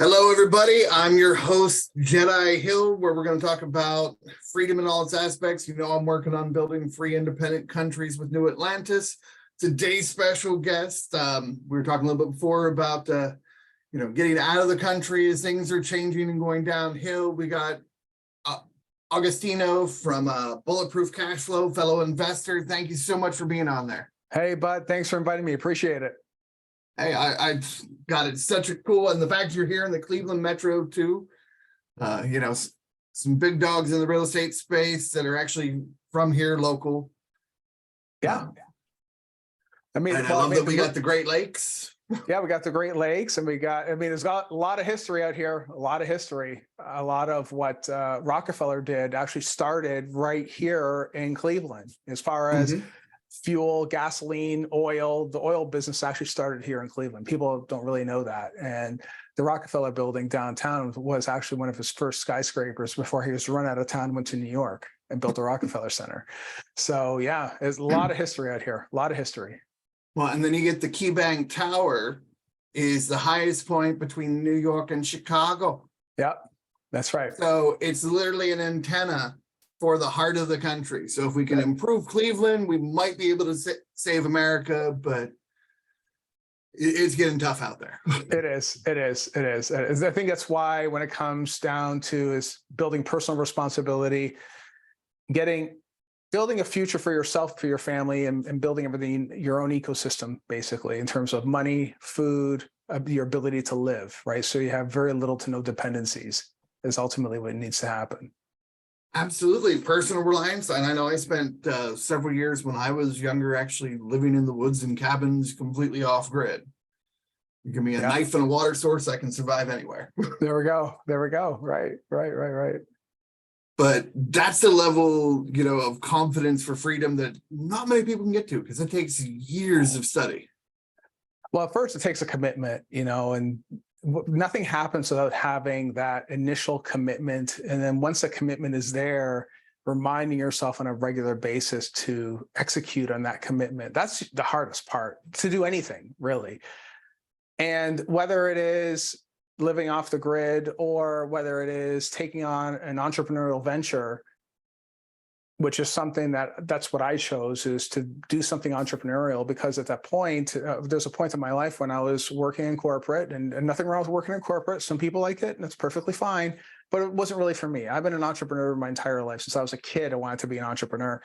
Hello, everybody. I'm your host, Jedi Hill, where we're going to talk about freedom in all its aspects. You know, I'm working on building free, independent countries with New Atlantis. Today's special guest, we were talking a little bit before about, getting out of the country as things are changing and going downhill. We got Agostino from Bulletproof Cashflow, fellow investor. Thank you so much for being on there. Hey, bud. Thanks for inviting me. Appreciate it. Hey, I got it. Such a cool, and the fact you're here in the Cleveland Metro too. Some big dogs in the real estate space that are actually from here, local. Yeah. I love that we got the Great Lakes. Yeah, we got the Great Lakes, and there's got a lot of history out here, a lot of history. A lot of what Rockefeller did actually started right here in Cleveland, as far as fuel, gasoline, oil. The oil business actually started here in Cleveland. People don't really know that. And the Rockefeller building downtown was actually one of his first skyscrapers before he was run out of town and went to New York and built the Rockefeller Center. So yeah, there's a lot of history out here, a lot of history. Well, and then you get the KeyBank Tower is the highest point between New York and Chicago. Yeah, that's right. So it's literally an antenna for the heart of the country. So if we can improve Cleveland, we might be able to save America, but it's getting tough out there. It is. I think that's why when it comes down to is building personal responsibility, building a future for yourself, for your family, and building everything, your own ecosystem, basically, in terms of money, food, your ability to live, right? So you have very little to no dependencies is ultimately what needs to happen. Absolutely. Personal reliance. And I know I spent several years when I was younger actually living in the woods and cabins completely off grid. You give me a knife and a water source, I can survive anywhere. There we go. Right. But that's the level, of confidence for freedom that not many people can get to because it takes years of study. Well, at first it takes a commitment, and nothing happens without having that initial commitment. And then once the commitment is there, reminding yourself on a regular basis to execute on that commitment. That's the hardest part, to do anything, really. And whether it is living off the grid or whether it is taking on an entrepreneurial venture, which is something that's what I chose, is to do something entrepreneurial, because at that point, there's a point in my life when I was working in corporate, and nothing wrong with working in corporate. Some people like it and it's perfectly fine, but it wasn't really for me. I've been an entrepreneur my entire life. Since I was a kid, I wanted to be an entrepreneur.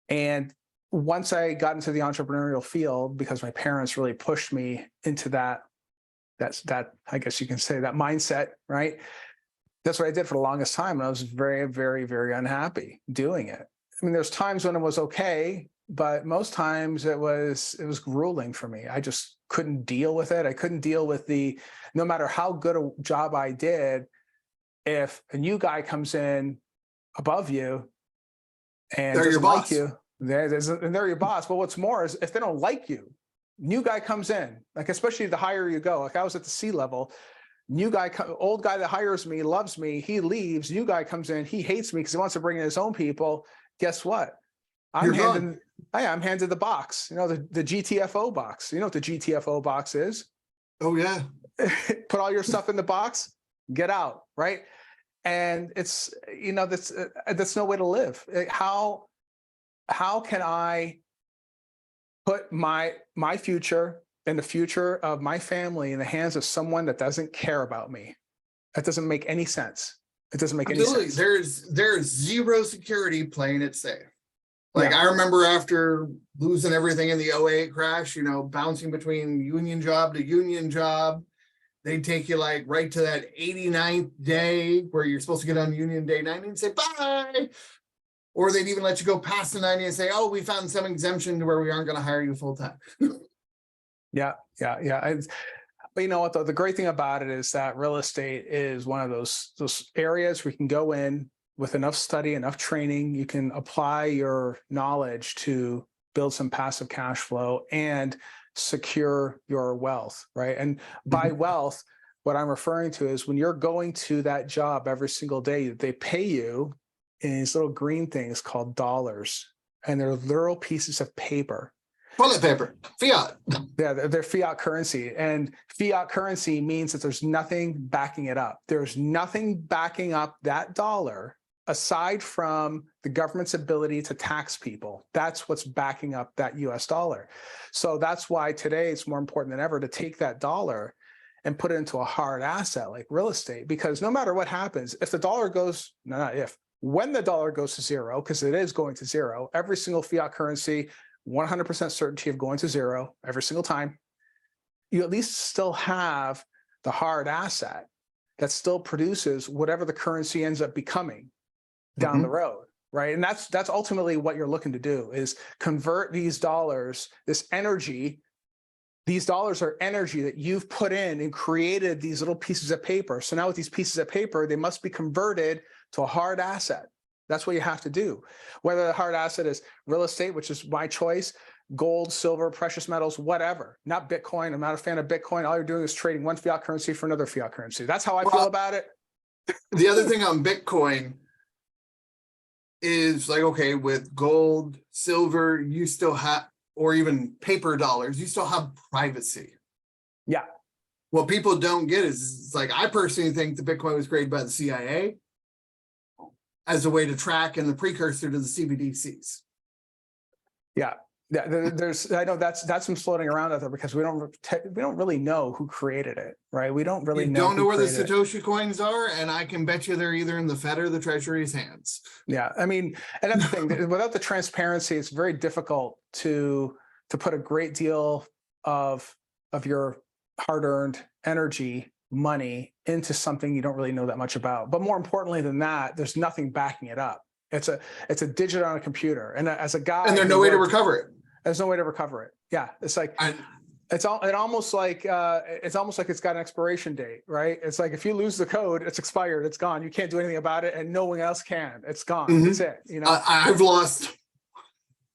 And once I got into the entrepreneurial field, because my parents really pushed me into that, I guess you can say, that mindset, right? That's what I did for the longest time. And I was very, very, very unhappy doing it. I mean, there's times when it was okay, but most times it was grueling for me. I just couldn't deal with it. I couldn't deal with no matter how good a job I did, if a new guy comes in above you and doesn't like you, and they're your boss. But what's more is if they don't like you, new guy comes in, like especially the higher you go, like I was at the C level, new guy, old guy that hires me, loves me, he leaves, new guy comes in, he hates me because he wants to bring in his own people. Guess what? I'm handed the box, the GTFO box. You know what the GTFO box is? Oh, yeah. Put all your stuff in the box, get out, right? And it's, that's no way to live. How can I put my future and the future of my family in the hands of someone that doesn't care about me? That doesn't make any sense. It doesn't make any sense. There's zero security playing it safe. I remember after losing everything in the '08 crash, bouncing between union job to union job, they'd take you right to that 89th day where you're supposed to get on union day 90 and say bye. Or they'd even let you go past the 90 and say, oh, we found some exemption to where we aren't going to hire you full time. Yeah. But you know what, though? The great thing about it is that real estate is one of those areas where you can go in with enough study, enough training. You can apply your knowledge to build some passive cash flow and secure your wealth, right? And by wealth, what I'm referring to is when you're going to that job every single day, they pay you in these little green things called dollars, and they're literal pieces of paper. Toilet paper, fiat. Yeah, they're fiat currency, and fiat currency means that there's nothing backing it up. There's nothing backing up that dollar aside from the government's ability to tax people. That's what's backing up that US dollar. So that's why today it's more important than ever to take that dollar and put it into a hard asset like real estate, because no matter what happens, if the dollar goes, no, not if, when the dollar goes to zero, because it is going to zero, every single fiat currency, 100% certainty of going to zero every single time, you at least still have the hard asset that still produces whatever the currency ends up becoming down the road, right? And that's ultimately what you're looking to do, is convert these dollars, this energy. These dollars are energy that you've put in and created these little pieces of paper. So now with these pieces of paper, they must be converted to a hard asset. That's what you have to do. Whether the hard asset is real estate, which is my choice, gold, silver, precious metals, whatever, not Bitcoin. I'm not a fan of Bitcoin. All you're doing is trading one fiat currency for another fiat currency. That's how I feel about it. The other thing on Bitcoin is like, okay, with gold, silver, you still have, or even paper dollars, you still have privacy. Yeah. What people don't get is, it's like, I personally think that Bitcoin was created by the CIA as a way to track and the precursor to the CBDCs. Yeah. There's, I know that's been floating around out there because we don't really know who created it, right? We don't really You know. don't know where the Satoshi coins are, and I can bet you they're either in the Fed or the Treasury's hands. Yeah, I mean, and that's the thing. Without the transparency, it's very difficult to put a great deal of your hard-earned energy, money into something you don't really know that much about. But more importantly than that, there's nothing backing it up. It's a digit on a computer, and as a guy, And there's no way to recover it. There's no way to recover it. Yeah, it's like it's almost like it's got an expiration date, right? It's like if you lose the code, it's expired, it's gone. You can't do anything about it, and no one else can. It's gone. That's it. You know, I've lost,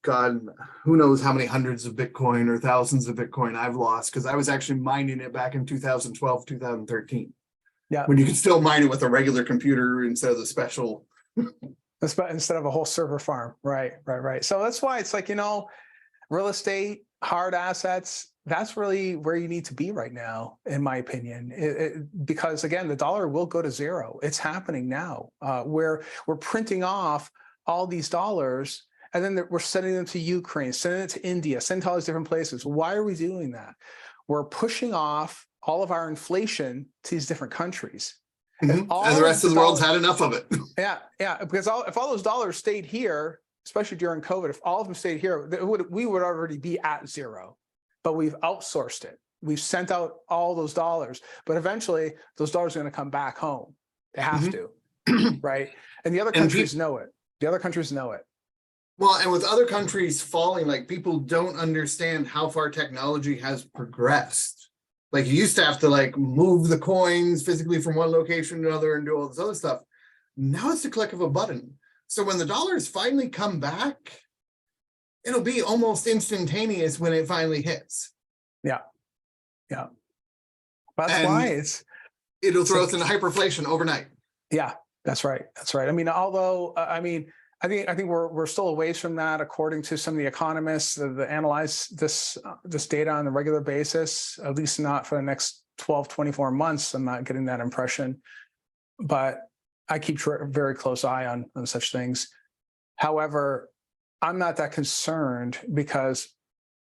God, who knows how many hundreds of Bitcoin or thousands of Bitcoin I've lost because I was actually mining it back in 2012, 2013. Yeah, when you can still mine it with a regular computer instead of the special. Instead of a whole server farm, right. So that's why it's like, real estate, hard assets, that's really where you need to be right now, in my opinion, because again, the dollar will go to zero. It's happening now. Where we're printing off all these dollars and then we're sending them to Ukraine, sending it to India, sending to all these different places. Why are we doing that? We're pushing off all of our inflation to these different countries. And the rest of the world's had enough of it. Yeah, because if all those dollars stayed here, especially during COVID, if all of them stayed here, we would already be at zero, but we've outsourced it. We've sent out all those dollars, but eventually those dollars are going to come back home. They have to, right? And the other countries know it. The other countries know it. Well, and with other countries falling, like people don't understand how far technology has progressed. Like you used to have to like move the coins physically from one location to another and do all this other stuff. Now it's the click of a button. So when the dollars finally come back, it'll be almost instantaneous when it finally hits. Yeah. That's why it'll throw us into hyperinflation overnight. Yeah, that's right. I mean, although I think we're still a ways from that, according to some of the economists that analyze this data on a regular basis, at least not for the next 12, 24 months. I'm not getting that impression, but I keep a very close eye on such things. However, I'm not that concerned because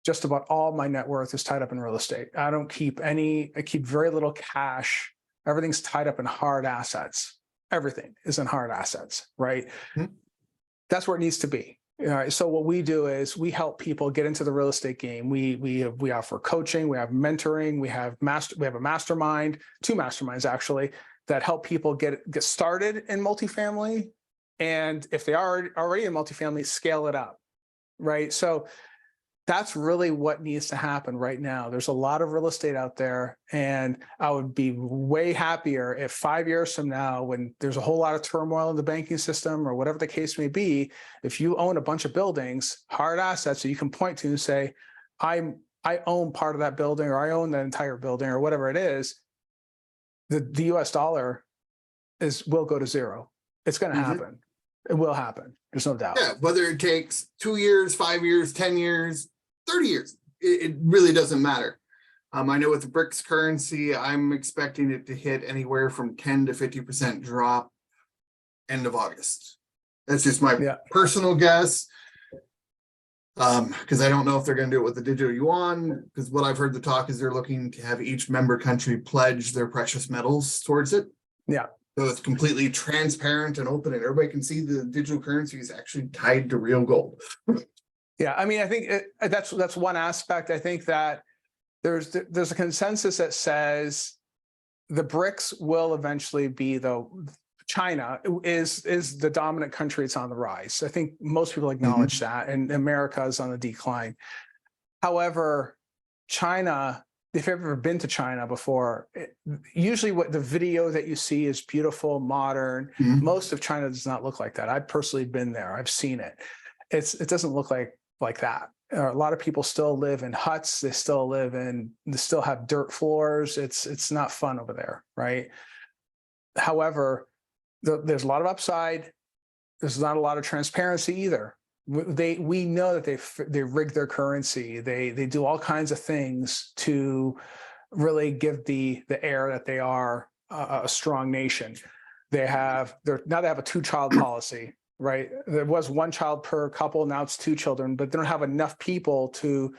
just about all my net worth is tied up in real estate. I keep very little cash. Everything's tied up in hard assets. Everything is in hard assets, right? Mm-hmm. That's where it needs to be. So what we do is we help people get into the real estate game. We offer coaching, we have mentoring, we have a mastermind, 2 masterminds actually, that help people get started in multifamily. And if they are already in multifamily, scale it up, right? So that's really what needs to happen right now. There's a lot of real estate out there, and I would be way happier if 5 years from now, when there's a whole lot of turmoil in the banking system or whatever the case may be, if you own a bunch of buildings, hard assets that you can point to and say, I own part of that building, or I own that entire building, or whatever it is, the US dollar will go to zero. It's going to happen. It will happen. There's no doubt. Yeah, whether it takes 2 years, 5 years, 10 years, 30 years. It really doesn't matter. I know with the BRICS currency, I'm expecting it to hit anywhere from 10 to 50% drop end of August. That's just my personal guess. Because I don't know if they're going to do it with the digital yuan, because what I've heard the talk is they're looking to have each member country pledge their precious metals towards it. Yeah. So it's completely transparent and open, and everybody can see the digital currency is actually tied to real gold. Yeah, I mean, I think that's one aspect. I think that there's a consensus that says the BRICS will eventually be China is the dominant country. It's on the rise. I think most people acknowledge that, and America is on the decline. However, China, if you've ever been to China before, usually what the video that you see is beautiful, modern. Most of China does not look like that. I've personally been there. I've seen it. It doesn't look like that. A lot of people still live in huts. They still have dirt floors. It's not fun over there, right? However, there's a lot of upside. There's not a lot of transparency either. We know that they rig their currency. They do all kinds of things to really give the air that they are a strong nation. Now they have a 2-child policy, right? There was 1 child per couple. Now it's 2 children, but they don't have enough people to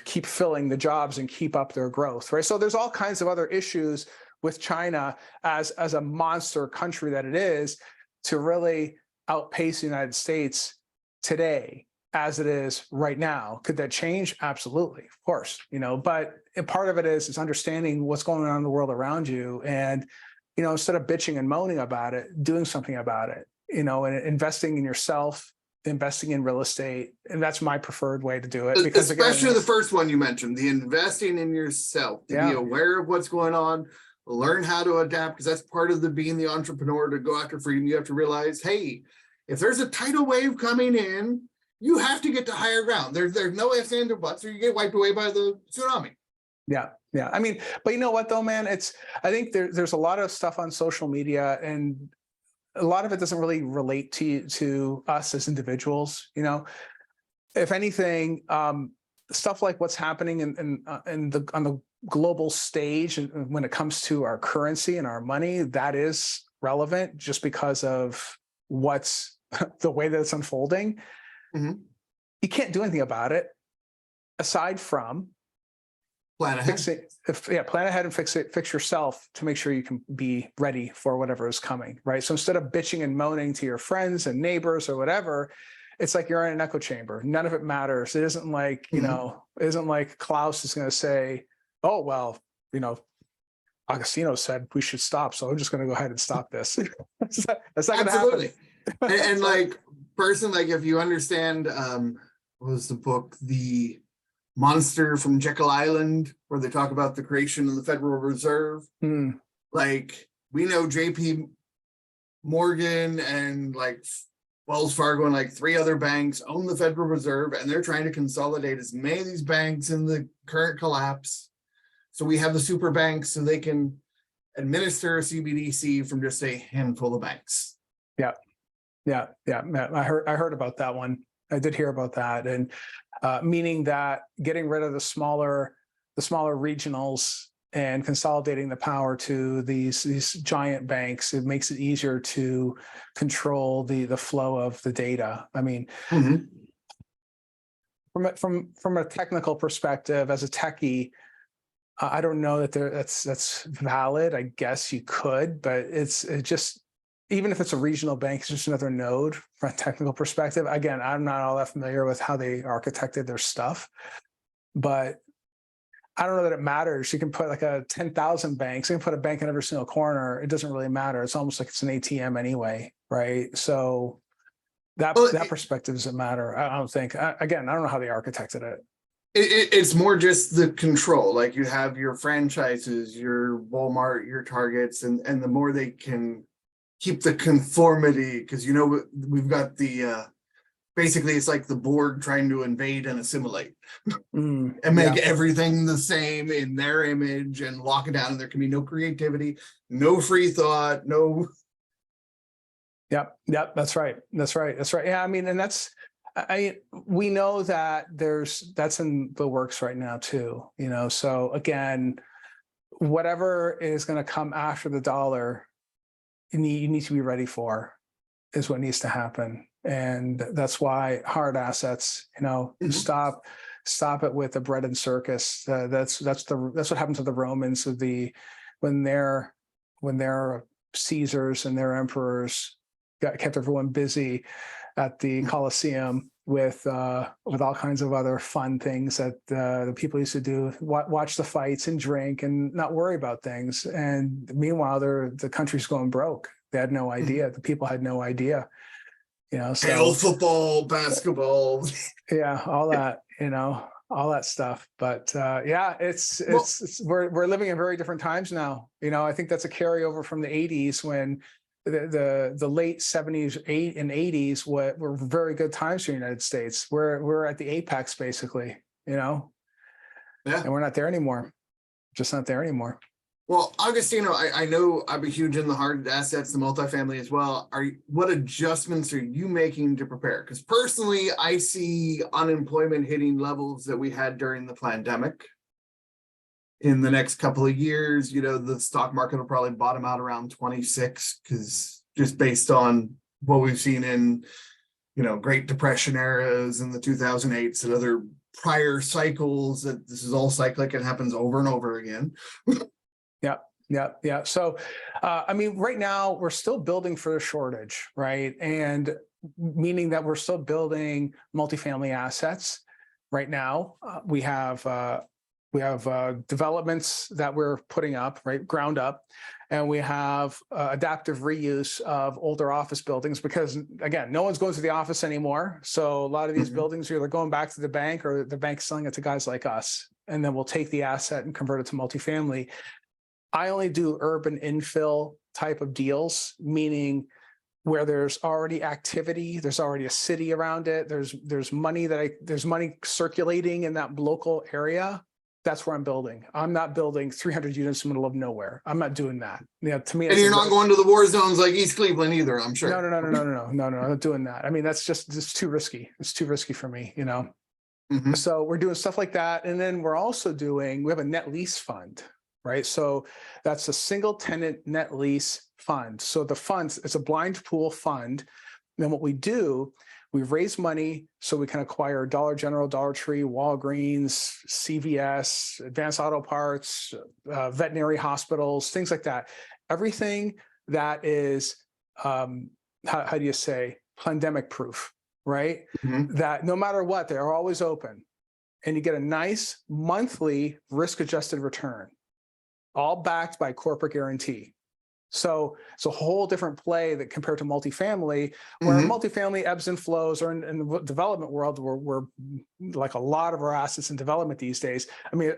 keep filling the jobs and keep up their growth, right? So there's all kinds of other issues with China as a monster country that it is, to really outpace the United States today as it is right now. Could that change? Absolutely, of course, but part of it is understanding what's going on in the world around you, and instead of bitching and moaning about it, doing something about it, and investing in yourself, investing in real estate. And that's my preferred way to do it, because especially the first one you mentioned, the investing in yourself, to be aware of what's going on, learn how to adapt, because that's part of being the entrepreneur. To go after freedom, you have to realize, hey, if there's a tidal wave coming in, you have to get to higher ground. There's no ifs, ands, or buts, or you get wiped away by the tsunami. Yeah. I mean, but you know what though, man? I think there's a lot of stuff on social media, and a lot of it doesn't really relate to us as individuals. If anything, stuff like what's happening on the global stage, and when it comes to our currency and our money, that is relevant just because of what's the way that it's unfolding. You can't do anything about it aside from plan ahead. Plan ahead and fix yourself to make sure you can be ready for whatever is coming, right? So instead of bitching and moaning to your friends and neighbors or whatever, it's like you're in an echo chamber. None of it matters. It isn't like, it isn't like Klaus is going to say, oh, well, Agostino said we should stop, so I'm just going to go ahead and stop this. That's not going to happen. And like person, like if you understand, what was the book, The Monster from Jekyll Island, where they talk about the creation of the Federal Reserve. Like we know JP Morgan and like Wells Fargo and like 3 other banks own the Federal Reserve, and they're trying to consolidate as many of these banks in the current collapse. So we have the super banks so they can administer a CBDC from just a handful of banks. Yeah. I heard about that one. I did hear about that, and meaning that getting rid of the smaller regionals and consolidating the power to these giant banks, it makes it easier to control the flow of the data. I mean, from a technical perspective, as a techie, I don't know that that's valid. I guess you could, but it just, even if it's a regional bank, it's just another node from a technical perspective. Again, I'm not all that familiar with how they architected their stuff, but I don't know that it matters. You can put like 10,000 banks. You can put a bank in every single corner. It doesn't really matter. It's almost like it's an ATM anyway, right? So that perspective doesn't matter. I don't think. Again, I don't know how they architected it. It's more just the control. Like you have your franchises, your Walmart, your Targets, and the more they can keep the conformity, because we've got the basically it's like the Borg trying to invade and assimilate and make everything the same in their image and lock it down, and there can be no creativity, no free thought, no. Yep, that's right. Yeah, I mean, and that's, We know that that's in the works right now too, so again, whatever is going to come after the dollar, you need to be ready for, is what needs to happen. And that's why hard assets, stop it with the bread and circus. That's what happened to the Romans when their Caesars and their emperors kept everyone busy at the Colosseum with all kinds of other fun things that the people used to do, watch the fights and drink and not worry about things. And meanwhile, the country's going broke. They had no idea. The people had no idea. So football, basketball, yeah, all that, all that stuff. But we're living in very different times now. I think that's a carryover from the 80s, when the late 70s and 80s were very good times for the United States. We're at the apex, basically, and we're not there anymore. Just not there anymore. Well, Agostino, I know I'm a huge in the hard assets, the multifamily as well. What adjustments are you making to prepare? Because personally, I see unemployment hitting levels that we had during the pandemic. In the next couple of years, the stock market will probably bottom out around 26, because just based on what we've seen in, Great Depression eras and the 2008s and other prior cycles, that this is all cyclic and happens over and over again. Yeah. So, right now we're still building for the shortage, right? And meaning that we're still building multifamily assets. Right now, we have developments that we're putting up, right, ground up, and we have adaptive reuse of older office buildings, because again, no one's going to the office anymore. So a lot of these buildings are either going back to the bank, or the bank's selling it to guys like us, and then we'll take the asset and convert it to multifamily. I only do urban infill type of deals, meaning where there's already activity, there's already a city around it, there's money circulating in that local area. That's where I'm building. I'm not building 300 units in the middle of nowhere. I'm not doing that. To me, and you're not going to the war zones like East Cleveland either, I'm sure. No, I'm not doing that. It's too risky. It's too risky for me, So we're doing stuff like that. And then we have a net lease fund, right? So that's a single tenant net lease fund. So the funds, it's a blind pool fund. And then what we do, we raise money so we can acquire Dollar General, Dollar Tree, Walgreens, CVS, Advanced Auto Parts, veterinary hospitals, things like that. Everything that is, how do you say, pandemic proof, right? That no matter what, they're always open. And you get a nice monthly risk-adjusted return, all backed by corporate guarantee. So it's a whole different play that compared to multifamily, where multifamily ebbs and flows, or in the development world, we're like a lot of our assets in development these days.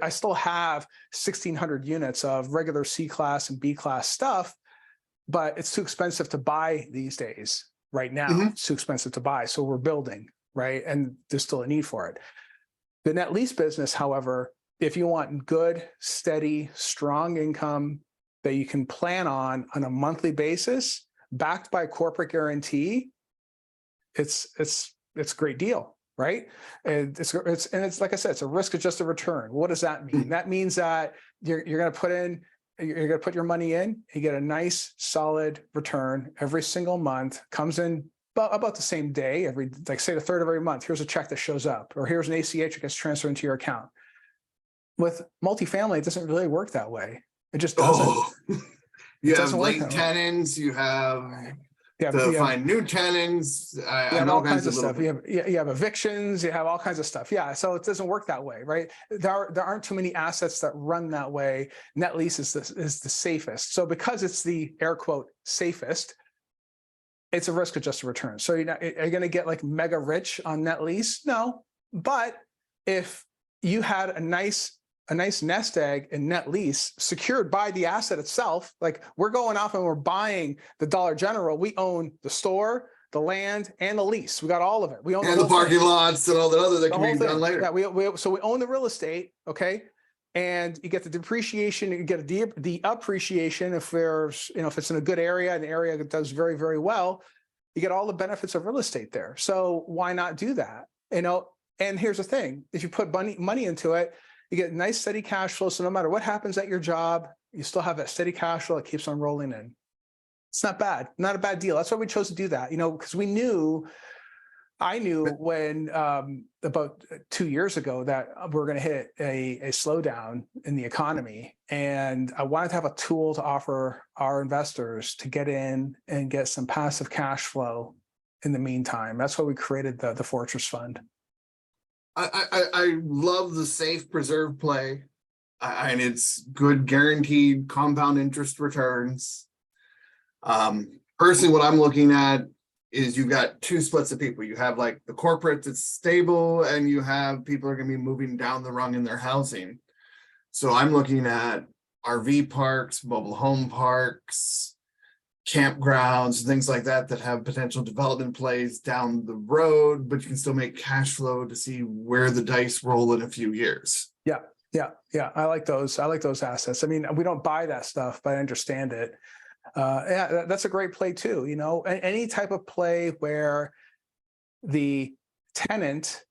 I still have 1,600 units of regular C-class and B-class stuff, but it's too expensive to buy these days. Right now, it's too expensive to buy. So we're building, right? And there's still a need for it. The net lease business, however, if you want good, steady, strong income that you can plan on a monthly basis, backed by corporate guarantee, it's a great deal, right? And it's like I said, it's a risk-adjusted return. What does that mean? That means that you're going to put your money in, you get a nice solid return every single month, comes in about the same day, say the third of every month. Here's a check that shows up, or here's an ACH that gets transferred into your account. With multifamily, it doesn't really work that way. It just doesn't. You have late tenants, you have find new tenants, and all kinds of stuff. You have evictions, you have all kinds of stuff. Yeah, so it doesn't work that way, right? There aren't too many assets that run that way. Net lease is the safest. So because it's the air quote safest, it's a risk-adjusted return. So are you going to get like mega rich on net lease? No, but if you had a nice nest egg in net lease secured by the asset itself, like we're going off and we're buying the Dollar General, we own the store, the land, and the lease. We got all of it. We own the parking lots and all that other that can be done later. Yeah, so we own the real estate, okay? And you get the depreciation, you get the appreciation if there's, if it's in a good area, an area that does very, very well. You get all the benefits of real estate there. So why not do that? And here's the thing, if you put money into it, you get nice steady cash flow. So no matter what happens at your job, you still have that steady cash flow that keeps on rolling in. It's not bad, not a bad deal. That's why we chose to do that, because I knew when about 2 years ago that we're going to hit a slowdown in the economy. And I wanted to have a tool to offer our investors to get in and get some passive cash flow in the meantime. That's why we created the Fortress Fund. I love the safe preserve play, and it's good guaranteed compound interest returns. Personally, what I'm looking at is you've got two splits of people. You have like the corporate that's stable, and you have people who are going to be moving down the rung in their housing. So I'm looking at RV parks, mobile home parks, campgrounds, things like that have potential development plays down the road, but you can still make cash flow to see where the dice roll in a few years. Yeah. I like those assets. I mean, we don't buy that stuff, but I understand it. Yeah, that's a great play too. Any type of play where the tenant,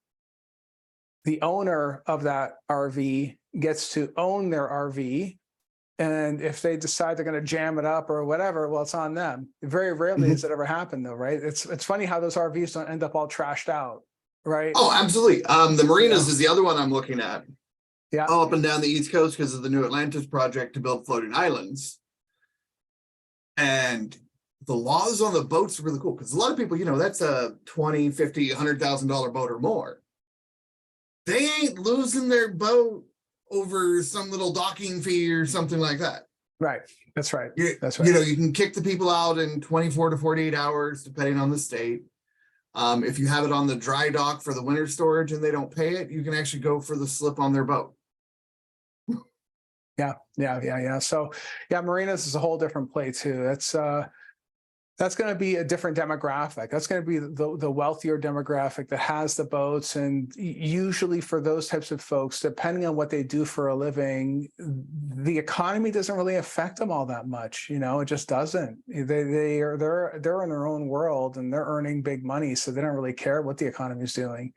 the owner of that RV, gets to own their RV. And if they decide they're going to jam it up or whatever, well, it's on them. Very rarely does it ever happen, though, right? It's funny how those RVs don't end up all trashed out, right? Oh, absolutely. The marinas is the other one I'm looking at. Yeah. All up and down the East Coast because of the New Atlantis project to build floating islands. And the laws on the boats are really cool because a lot of people, that's a $20,000, $50,000, $100,000 boat or more. They ain't losing their boat over some little docking fee or something like that. Right. That's right. That's right. You can kick the people out in 24 to 48 hours, depending on the state. If you have it on the dry dock for the winter storage and they don't pay it, you can actually go for the slip on their boat. Yeah. So marinas is a whole different play too. That's going to be a different demographic. That's going to be the wealthier demographic that has the boats. And usually for those types of folks, depending on what they do for a living, the economy doesn't really affect them all that much. It just doesn't. They're in their own world and they're earning big money. So they don't really care what the economy is doing.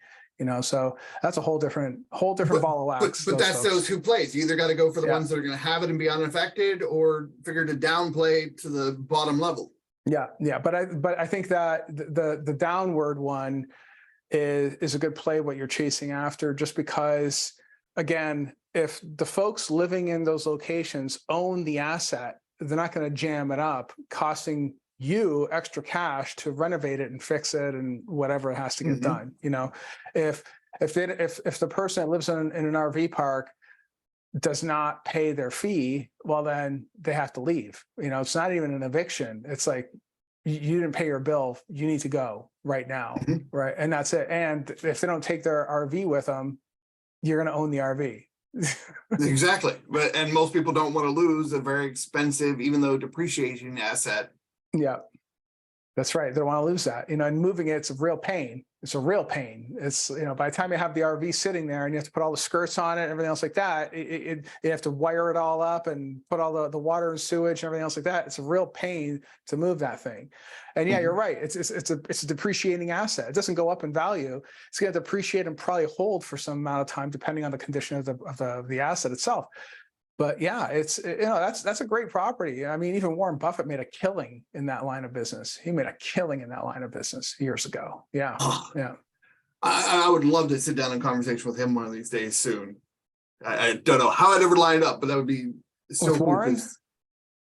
So that's a whole different ball of wax. But that's folks. Those who plays. You either got to go for the ones that are going to have it and be unaffected, or figure to downplay to the bottom level. Yeah. But I think that the downward one is a good play, what you're chasing after, just because, again, if the folks living in those locations own the asset, they're not going to jam it up, costing you extra cash to renovate it and fix it and whatever it has to get done. If the person that lives in an RV park does not pay their fee, well, then they have to leave. It's not even an eviction. It's like, you didn't pay your bill, you need to go right now. Right. And that's it. And if they don't take their RV with them, you're going to own the RV. Exactly. And most people don't want to lose a very expensive, even though depreciating asset. Yeah, that's right. They don't want to lose that, and moving it's a real pain. It's a real pain. It's, by the time you have the RV sitting there and you have to put all the skirts on it and everything else like that, you have to wire it all up and put all the water and sewage and everything else like that. It's a real pain to move that thing. And yeah, you're right. It's a depreciating asset. It doesn't go up in value. It's going to depreciate and probably hold for some amount of time, depending on the condition of the asset itself. But yeah, that's a great property. I mean, even Warren Buffett made a killing in that line of business. He made a killing in that line of business years ago. Yeah. I would love to sit down in conversation with him one of these days soon. I don't know how I'd ever line it up, but that would be so with cool. Warren?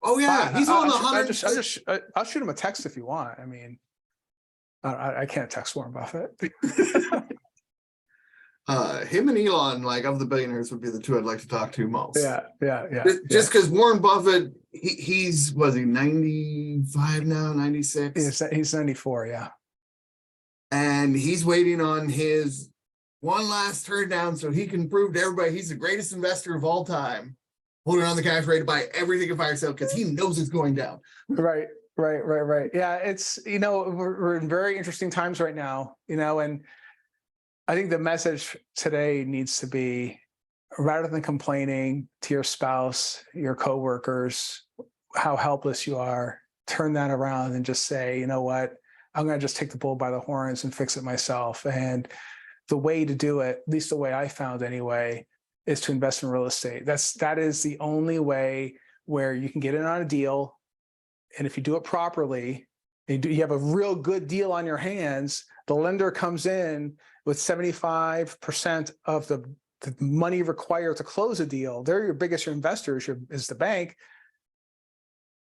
Oh yeah, he's on 100. I'll shoot him a text if you want. I mean, I can't text Warren Buffett. Him and Elon, like of the billionaires, would be the two I'd like to talk to most. Yeah. Just because Warren Buffett, he's 95 now, 96. He's 94, yeah. And he's waiting on his one last turn down so he can prove to everybody he's the greatest investor of all time, holding on the cash ready to buy everything at fire sale because he knows it's going down. Right. Yeah, it's we're in very interesting times right now, and I think the message today needs to be, rather than complaining to your spouse, your coworkers, how helpless you are, turn that around and just say, you know what, I'm going to just take the bull by the horns and fix it myself. And the way to do it, at least the way I found anyway, is to invest in real estate. That is the only way where you can get in on a deal. And if you do it properly, you have a real good deal on your hands, the lender comes in with 75% of the money required to close a deal. They're your biggest investors, is the bank.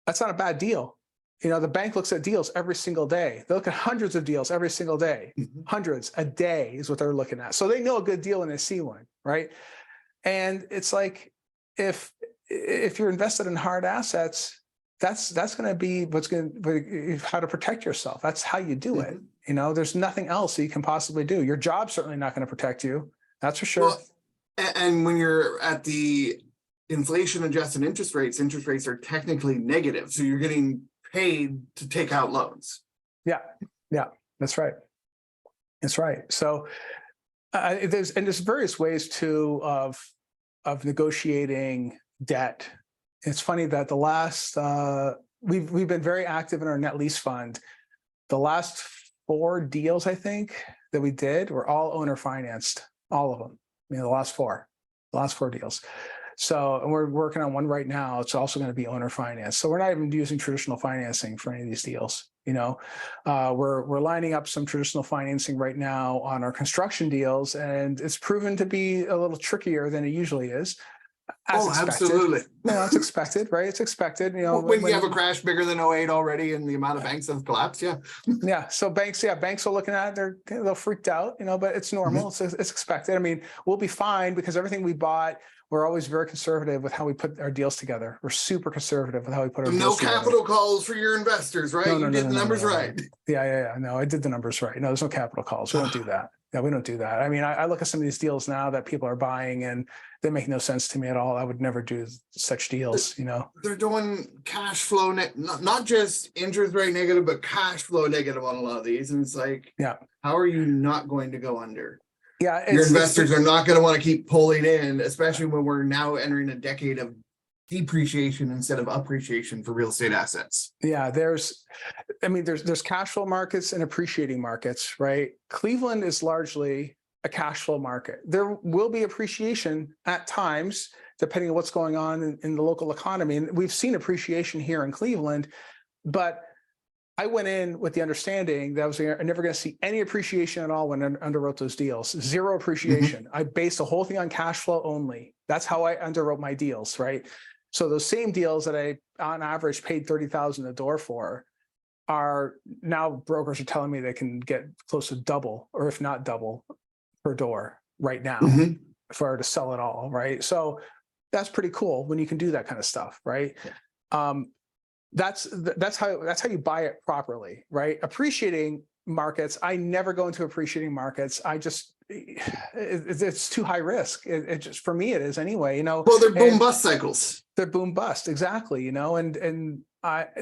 That's not a bad deal. The bank looks at deals every single day. They look at hundreds of deals every single day. Hundreds a day is what they're looking at. So they know a good deal when they see one, right? And it's like, if you're invested in hard assets, that's going to be how to protect yourself. That's how you do it. There's nothing else that you can possibly do. Your job's certainly not going to protect you. That's for sure. Well, and when you're at the inflation adjusted interest rates are technically negative. So you're getting paid to take out loans. Yeah, that's right. That's right. So there's various ways too of negotiating debt. It's funny that the last we've been very active in our net lease fund. The last 4 deals I think that we did were all owner financed, all of them. The last four deals. So, and we're working on one right now. It's also going to be owner finance. So we're not even using traditional financing for any of these deals. We're lining up some traditional financing right now on our construction deals, and it's proven to be a little trickier than it usually is. Absolutely. It's expected, right? It's expected. When you have a crash bigger than '08 already, and the amount of banks have collapsed, yeah. So banks are looking at it. They're a little freaked out, but it's normal. It's expected. We'll be fine because everything we bought, we're always very conservative with how we put our deals together. We're super conservative with how we put our deals together. No capital calls for your investors, right? You did the numbers right. Yeah. No, I did the numbers right. No, there's no capital calls. We don't do that. Yeah, we don't do that. I look at some of these deals now that people are buying, and they make no sense to me at all. I would never do such deals. They're doing cash flow, not just interest rate negative, but cash flow negative on a lot of these. And it's like, how are you not going to go under? Yeah, your investors are not going to want to keep pulling in, especially when we're now entering a decade of depreciation instead of appreciation for real estate assets. Yeah, there's cash flow markets and appreciating markets, right? Cleveland is largely a cash flow market. There will be appreciation at times, depending on what's going on in the local economy. And we've seen appreciation here in Cleveland, but I went in with the understanding that I was never going to see any appreciation at all when I underwrote those deals. Zero appreciation. I based the whole thing on cash flow only. That's how I underwrote my deals, right? So those same deals that I, on average, paid $30,000 a door for, are now brokers are telling me they can get close to double, or if not double, per door right now if I were to sell it all, right? So that's pretty cool when you can do that kind of stuff, right? That's how you buy it properly, right? Appreciating markets, I never go into appreciating markets. It's too high risk. It just, for me, it is anyway. Well, they're boom bust cycles. They're boom bust, exactly. And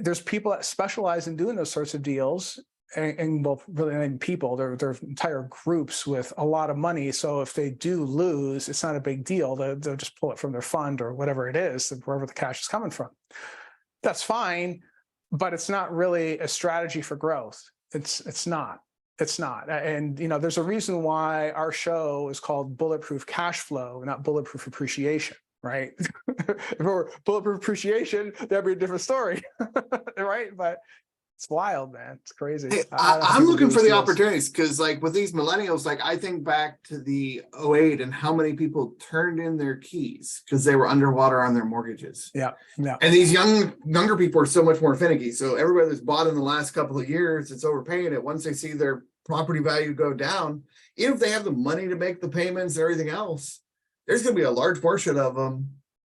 there's people that specialize in doing those sorts of deals, and well, really people. They're entire groups with a lot of money. So if they do lose, it's not a big deal. They'll just pull it from their fund or whatever it is, wherever the cash is coming from. That's fine, but it's not really a strategy for growth. It's not. And there's a reason why our show is called Bulletproof Cashflow, not Bulletproof Appreciation, right? If it were Bulletproof Appreciation, that'd be a different story, right? But it's wild, man. It's crazy. Hey, I'm looking for the opportunities, because like with these millennials, like I think back to the '08 and how many people turned in their keys because they were underwater on their mortgages. Yeah. And these younger people are so much more finicky. So everybody that's bought in the last couple of years, it's overpaying it. Once they see their property value go down, even if they have the money to make the payments and everything else, there's going to be a large portion of them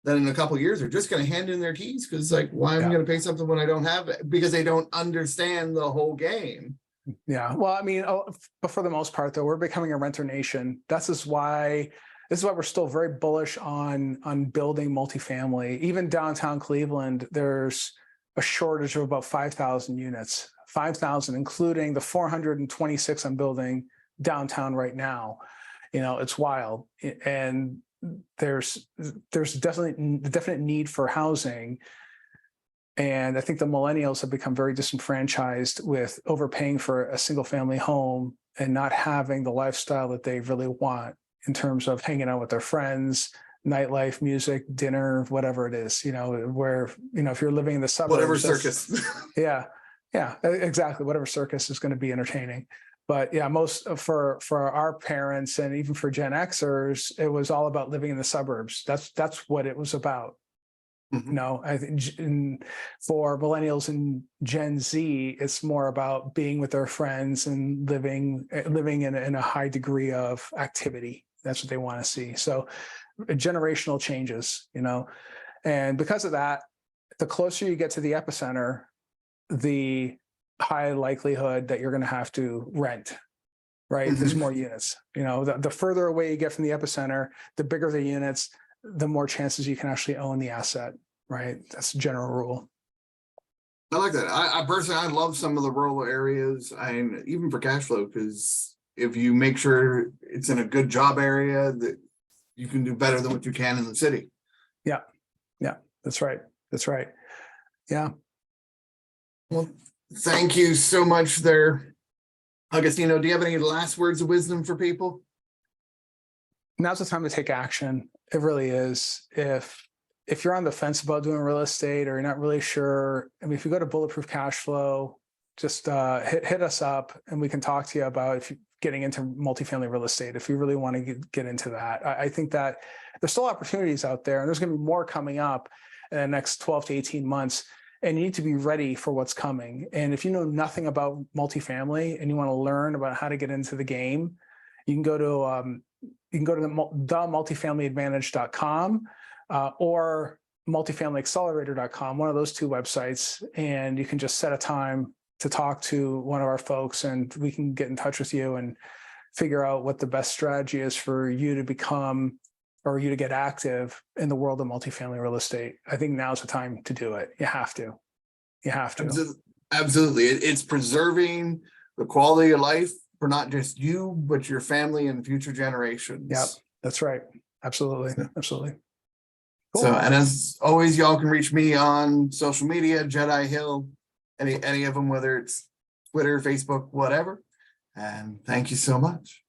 that in a couple of years are just going to hand in their keys, because like, why am I going to pay something when I don't have it? Because they don't understand the whole game. Yeah. Well, but for the most part, though, we're becoming a renter nation. This is why we're still very bullish on building multifamily. Even downtown Cleveland, there's a shortage of about 5,000 units, 5,000, including the 426 I'm building downtown right now. It's wild. And there's definitely definite need for housing. And I think the millennials have become very disenfranchised with overpaying for a single family home and not having the lifestyle that they really want in terms of hanging out with their friends, nightlife, music, dinner, whatever it is, where, if you're living in the suburbs, Whatever circus. Yeah, exactly. Whatever circus is going to be entertaining. But yeah, most for our parents and even for Gen Xers, it was all about living in the suburbs. That's what it was about. I think for millennials and Gen Z, it's more about being with their friends and living in a high degree of activity. That's what they want to see. So generational changes, and because of that, the closer you get to the epicenter, the high likelihood that you're going to have to rent, right? There's more units, the further away you get from the epicenter, the bigger the units, the more chances you can actually own the asset, right? That's a general rule. I like that. I personally, I love some of the rural areas, and even for cash flow, because if you make sure it's in a good job area, that you can do better than what you can in the city. Yeah, that's right. Yeah. Well, thank you so much there, Agostino. Do you have any last words of wisdom for people? Now's the time to take action. It really is. If you're on the fence about doing real estate or you're not really sure, if you go to Bulletproof Cashflow, just hit us up and we can talk to you about if you're getting into multifamily real estate, if you really want to get into that. I think that there's still opportunities out there, and there's going to be more coming up in the next 12 to 18 months. And you need to be ready for what's coming. And if you know nothing about multifamily and you want to learn about how to get into the game, you can go to themultifamilyadvantage.com or multifamilyaccelerator.com, one of those two websites, and you can just set a time to talk to one of our folks, and we can get in touch with you and figure out what the best strategy is for you to become or you to get active in the world of multifamily real estate. I think now's the time to do it. You have to. Absolutely. It's preserving the quality of life for not just you, but your family and future generations. Yep, that's right. Absolutely. Cool. So, and as always, y'all can reach me on social media, Jedi Hill, any of them, whether it's Twitter, Facebook, whatever. And thank you so much.